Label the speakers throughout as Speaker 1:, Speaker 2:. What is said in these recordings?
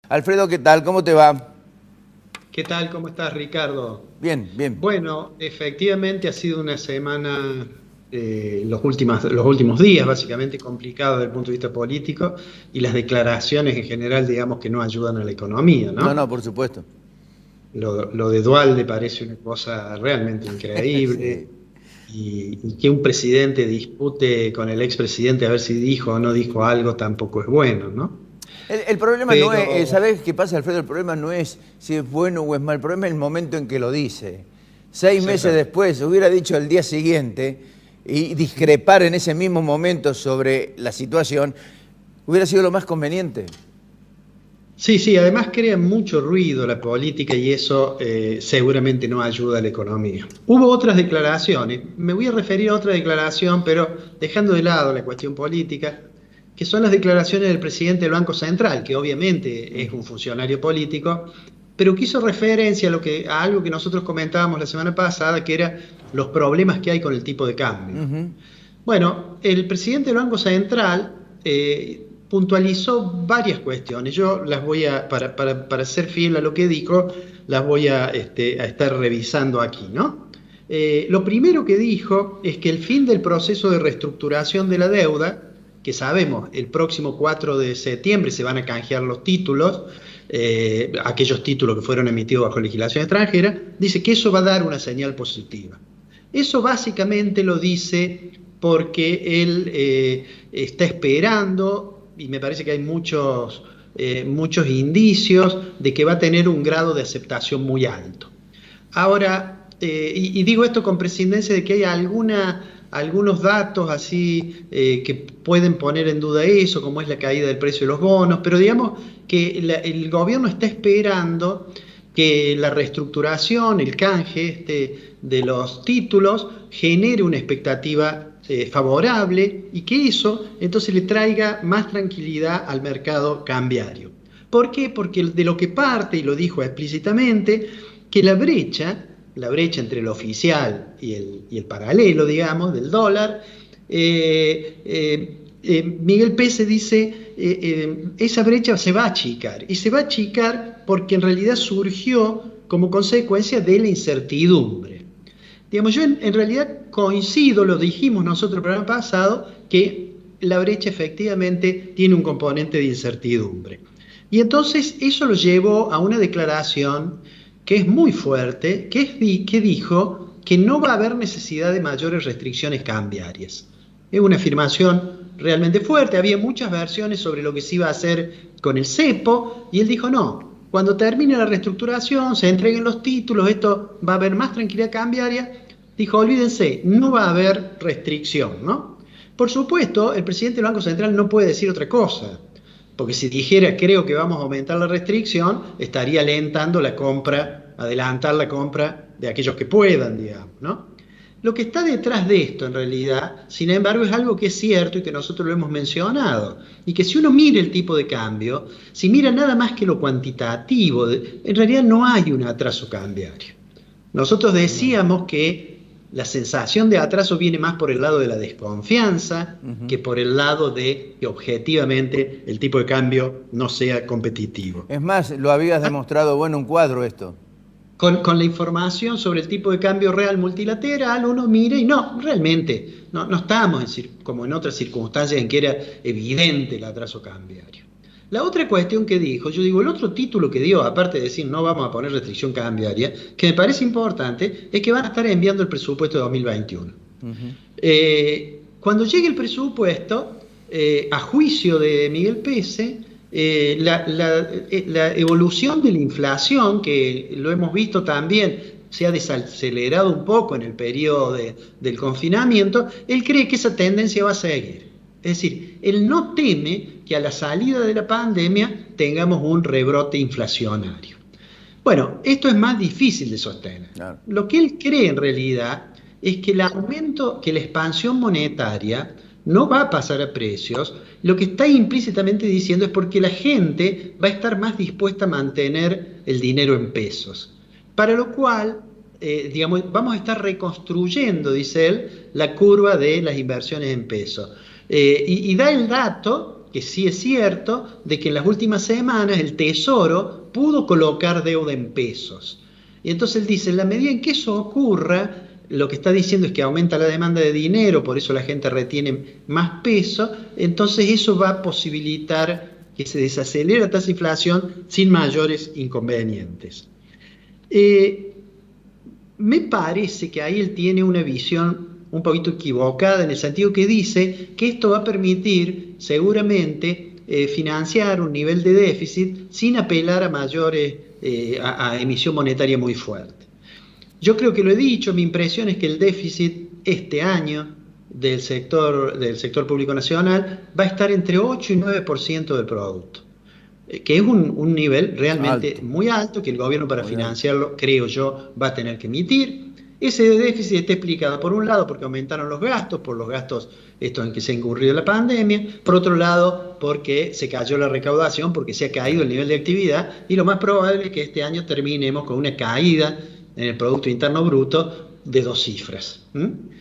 Speaker 1: Alfredo, ¿qué tal? ¿Cómo te va?
Speaker 2: ¿Qué tal? ¿Cómo estás, Ricardo?
Speaker 1: Bien, bien.
Speaker 2: Bueno, efectivamente ha sido una semana, los últimos días, básicamente complicada desde el punto de vista político y las declaraciones en general, digamos, que no ayudan a la economía,
Speaker 1: No, no,
Speaker 2: ¿no?
Speaker 1: por supuesto.
Speaker 2: Lo de Dualde parece una cosa realmente increíble
Speaker 1: Sí.
Speaker 2: y que un presidente dispute con el expresidente a ver si dijo o no dijo algo tampoco es bueno, ¿no?
Speaker 1: El problema no es,
Speaker 2: Pero,
Speaker 1: ¿sabés qué pasa, Alfredo? El problema no es si es bueno o es mal, el problema es el momento en que lo dice. 6 meses
Speaker 2: exactamente.
Speaker 1: después, hubiera dicho el día siguiente y discrepar en ese mismo momento sobre la situación, hubiera sido lo más conveniente.
Speaker 2: Sí, sí, además crea mucho ruido la política y eso seguramente no ayuda a la economía. Hubo otras declaraciones, me voy a referir a otra declaración, pero dejando de lado la cuestión política, que son las declaraciones del presidente del Banco Central, que obviamente es un funcionario político, pero que hizo referencia a algo que nosotros comentábamos la semana pasada, que era los problemas que hay con el tipo de cambio.
Speaker 1: Ujú.
Speaker 2: Bueno, el presidente del Banco Central puntualizó varias cuestiones. Yo las voy a, para ser fiel a lo que dijo, las voy a estar revisando aquí, ¿no? Lo primero que dijo es que el fin del proceso de reestructuración de la deuda, que sabemos, el próximo 4 de septiembre se van a canjear los títulos, aquellos títulos que fueron emitidos bajo legislación extranjera, dice que eso va a dar una señal positiva. Eso básicamente lo dice porque él está esperando, y me parece que hay muchos indicios de que va a tener un grado de aceptación muy alto. Ahora, y digo esto con prescindencia de que hay algunos datos así que pueden poner en duda eso, como es la caída del precio de los bonos, pero digamos que el gobierno está esperando que la reestructuración, el canje de los títulos, genere una expectativa favorable y que eso entonces le traiga más tranquilidad al mercado cambiario. ¿Por qué? Porque de lo que parte, y lo dijo explícitamente, que la brecha entre el oficial y el paralelo, digamos, del dólar, Miguel Pese dice, esa brecha se va a achicar, y se va a achicar porque en realidad surgió como consecuencia de la incertidumbre. Digamos, yo en realidad coincido, lo dijimos nosotros el programa pasado, que la brecha efectivamente tiene un componente de incertidumbre. Y entonces eso lo llevó a una declaración que es muy fuerte, que dijo que no va a haber necesidad de mayores restricciones cambiarias. Es una afirmación realmente fuerte, había muchas versiones sobre lo que se iba a hacer con el cepo, y él dijo no, cuando termine la reestructuración, se entreguen los títulos, esto va a haber más tranquilidad cambiaria, dijo olvídense, no va a haber restricción, ¿no? Por supuesto, el presidente del Banco Central no puede decir otra cosa, porque si dijera creo que vamos a aumentar la restricción, estaría alentando la compra, adelantar la compra de aquellos que puedan, digamos, ¿no? Lo que está detrás de esto, en realidad, sin embargo, es algo que es cierto y que nosotros lo hemos mencionado, y que si uno mira el tipo de cambio, si mira nada más que lo cuantitativo, en realidad no hay un atraso cambiario. Nosotros
Speaker 1: No.
Speaker 2: decíamos que la sensación de atraso viene más por el lado de la desconfianza que
Speaker 1: Ujú.
Speaker 2: por el lado de que objetivamente el tipo de cambio no sea competitivo.
Speaker 1: Es más, lo habías demostrado bueno en un cuadro esto.
Speaker 2: Con la información sobre el tipo de cambio real multilateral, uno mira y no, realmente, no estamos como en otras circunstancias en que era evidente el atraso cambiario. La otra cuestión que dijo, yo digo, el otro título que dio, aparte de decir no vamos a poner restricción cambiaria, que me parece importante, es que van a estar enviando el presupuesto de 2021.
Speaker 1: Ujú.
Speaker 2: Cuando llegue el presupuesto, a juicio de Miguel Pese, la evolución de la inflación, que lo hemos visto también, se ha desacelerado un poco en el periodo del confinamiento, él cree que esa tendencia va a seguir. Es decir, él no teme que a la salida de la pandemia tengamos un rebrote inflacionario. Bueno, esto es más difícil de sostener.
Speaker 1: Claro.
Speaker 2: Lo que él cree en realidad es que el aumento, que la expansión monetaria no va a pasar a precios, lo que está implícitamente diciendo es porque la gente va a estar más dispuesta a mantener el dinero en pesos. Para lo cual, digamos, vamos a estar reconstruyendo, dice él, la curva de las inversiones en pesos. Y da el dato que sí es cierto de que en las últimas semanas el Tesoro pudo colocar deuda en pesos. Y entonces él dice, en la medida en que eso ocurra, lo que está diciendo es que aumenta la demanda de dinero, por eso la gente retiene más peso, entonces eso va a posibilitar que se desacelere la tasa de inflación sin mayores inconvenientes. Me parece que ahí él tiene una visión un poquito equivocada en el sentido que dice que esto va a permitir seguramente financiar un nivel de déficit sin apelar a mayores, a emisión monetaria muy fuerte. Yo creo que lo he dicho, mi impresión es que el déficit este año del sector público nacional va a estar entre 8 y 9% del producto, que es un nivel realmente alto, muy alto, que el gobierno para financiarlo, creo yo, va a tener que emitir. Ese déficit está explicado por un lado porque aumentaron los gastos, por los gastos estos en que se ha incurrido la pandemia, por otro lado porque se cayó la recaudación, porque se ha caído el nivel de actividad, y lo más probable es que este año terminemos con una caída en el Producto Interno Bruto de 2 cifras,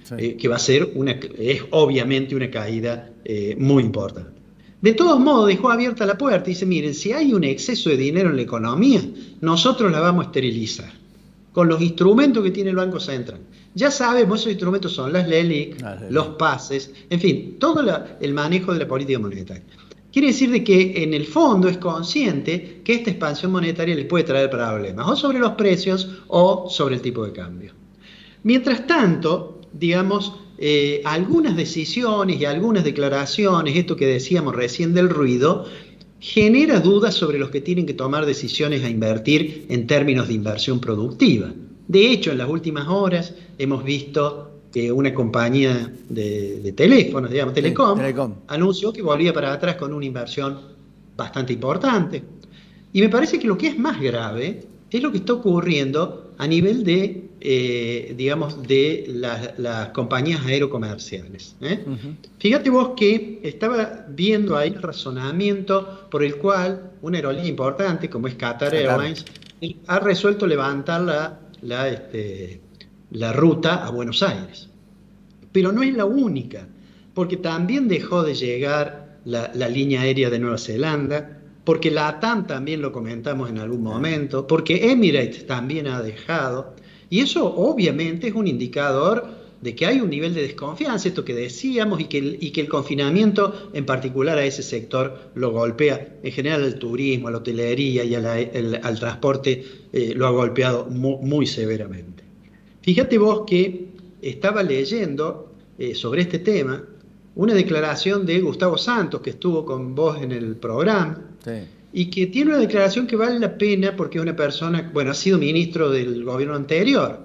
Speaker 2: sí. Que va a ser es obviamente una caída muy importante. De todos modos, dejó abierta la puerta y dice, miren, si hay un exceso de dinero en la economía, nosotros la vamos a esterilizar con los instrumentos que tiene el Banco Central. Ya sabemos, esos instrumentos son las LELIQ, los pases, en fin, todo el manejo de la política monetaria. Quiere decir de que en el fondo es consciente que esta expansión monetaria le puede traer problemas, o sobre los precios o sobre el tipo de cambio. Mientras tanto, digamos, algunas decisiones y algunas declaraciones, esto que decíamos recién del ruido, genera dudas sobre los que tienen que tomar decisiones a invertir en términos de inversión productiva. De hecho, en las últimas horas hemos visto que una compañía de teléfonos, digamos, Telecom, anunció que volvía para atrás con una inversión bastante importante. Y me parece que lo que es más grave es lo que está ocurriendo a nivel de, digamos, de las compañías aerocomerciales. Fíjate vos que estaba viendo ahí el razonamiento por el cual una aerolínea importante como es Qatar Airlines ha resuelto levantar la ruta a Buenos Aires. Pero no es la única, porque también dejó de llegar la línea aérea de Nueva Zelanda, porque la LATAM también lo comentamos en algún momento, porque Emirates también ha dejado, y eso obviamente es un indicador de que hay un nivel de desconfianza, esto que decíamos, y que el confinamiento en particular a ese sector lo golpea, en general al turismo, a la hotelería y al transporte lo ha golpeado muy severamente. Fíjate vos que estaba leyendo sobre este tema una declaración de Gustavo Santos, que estuvo con vos en el programa, sí, y que tiene una declaración que vale la pena porque es una persona, bueno, ha sido ministro del gobierno anterior,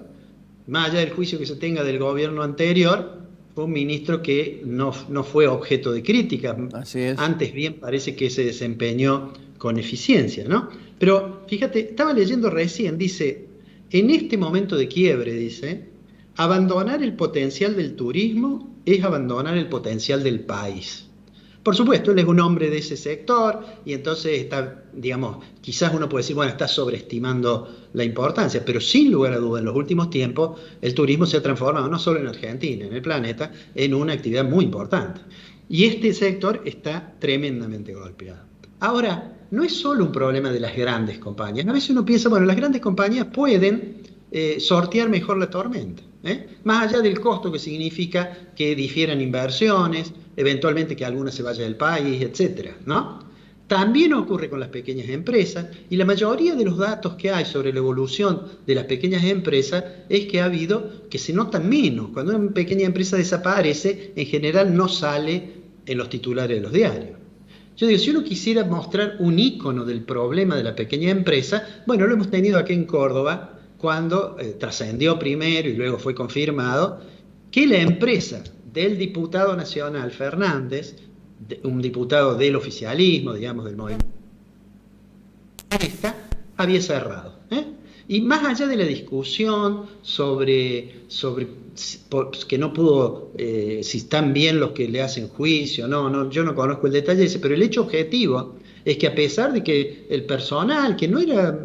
Speaker 2: más allá del juicio que se tenga del gobierno anterior, fue un ministro que no fue objeto de crítica. Así es. Antes bien parece que se desempeñó con eficiencia, ¿no? Pero fíjate, estaba leyendo recién, dice, en este momento de quiebre, dice, abandonar el potencial del turismo es abandonar el potencial del país. Por supuesto, él es un hombre de ese sector y entonces está, digamos, quizás uno puede decir, bueno, está sobreestimando la importancia, pero sin lugar a duda en los últimos tiempos el turismo se ha transformado no solo en Argentina, en el planeta, en una actividad muy importante. Y este sector está tremendamente golpeado. Ahora, no es solo un problema de las grandes compañías. A veces uno piensa, bueno, las grandes compañías pueden sortear mejor la tormenta, más allá del costo que significa que difieran inversiones, eventualmente que alguna se vaya del país, etcétera, ¿no? También ocurre con las pequeñas empresas y la mayoría de los datos que hay sobre la evolución de las pequeñas empresas es que ha habido que se notan menos. Cuando una pequeña empresa desaparece, en general no sale en los titulares de los diarios. Yo digo, si uno quisiera mostrar un ícono del problema de la pequeña empresa, bueno, lo hemos tenido aquí en Córdoba, cuando trascendió primero y luego fue confirmado que la empresa del diputado nacional Fernández, un diputado del oficialismo, digamos, del movimiento, había cerrado. Y más allá de la discusión sobre que no pudo, si están bien los que le hacen juicio, no, yo no conozco el detalle ese, pero el hecho objetivo es que a pesar de que el personal, que no era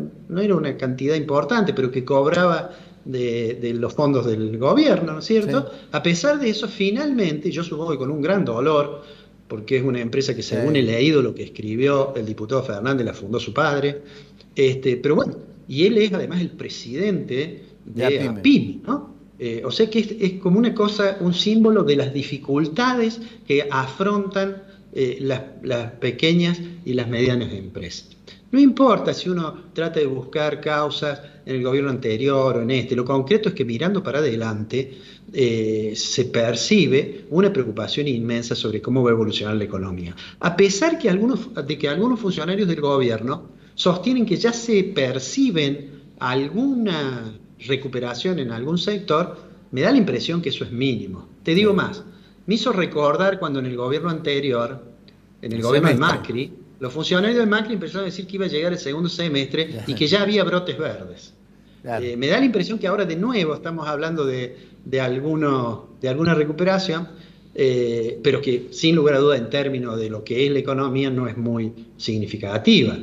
Speaker 2: una cantidad importante, pero que cobraba de los fondos del gobierno, ¿no es cierto? Sí. A pesar de eso, finalmente, yo supongo que con un gran dolor porque es una empresa que, según
Speaker 1: Sí.
Speaker 2: he leído lo que escribió el diputado Fernández, la fundó su padre. Pero bueno, y él es además el presidente
Speaker 1: De
Speaker 2: de
Speaker 1: APIME.
Speaker 2: APIME, ¿no? O sea que es como una cosa, un símbolo de las dificultades que afrontan las pequeñas y las medianas empresas. No importa si uno trata de buscar causas en el gobierno anterior o en este, lo concreto es que mirando para adelante se percibe una preocupación inmensa sobre cómo va a evolucionar la economía. A pesar de que algunos funcionarios del gobierno sostienen que ya se perciben alguna recuperación en algún sector, me da la impresión que eso es mínimo. Te digo
Speaker 1: Sí.
Speaker 2: más, me hizo recordar cuando en el gobierno anterior, en el
Speaker 1: El
Speaker 2: gobierno de
Speaker 1: semestre.
Speaker 2: Macri, los funcionarios de Macri empezaron a decir que iba a llegar el segundo semestre y que ya había brotes verdes.
Speaker 1: Claro.
Speaker 2: Me da la impresión que ahora de nuevo estamos hablando de alguna recuperación, pero que sin lugar a duda en términos de lo que es la economía no es muy significativa.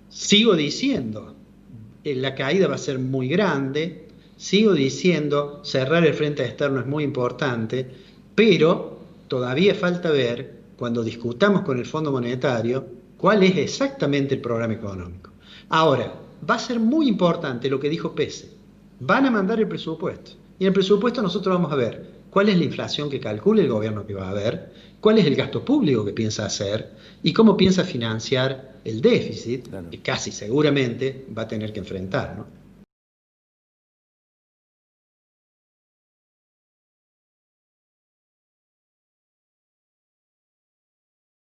Speaker 2: Sigo diciendo, la caída va a ser muy grande, sigo diciendo, cerrar el frente externo es muy importante, pero todavía falta ver, cuando discutamos con el Fondo Monetario, cuál es exactamente el programa económico. Ahora, va a ser muy importante lo que dijo Pese. Van a mandar el presupuesto. Y en el presupuesto nosotros vamos a ver cuál es la inflación que calcula el gobierno que va a haber, cuál es el gasto público que piensa hacer y cómo piensa financiar el déficit,
Speaker 1: Claro.
Speaker 2: que casi seguramente va a tener que enfrentar, ¿no?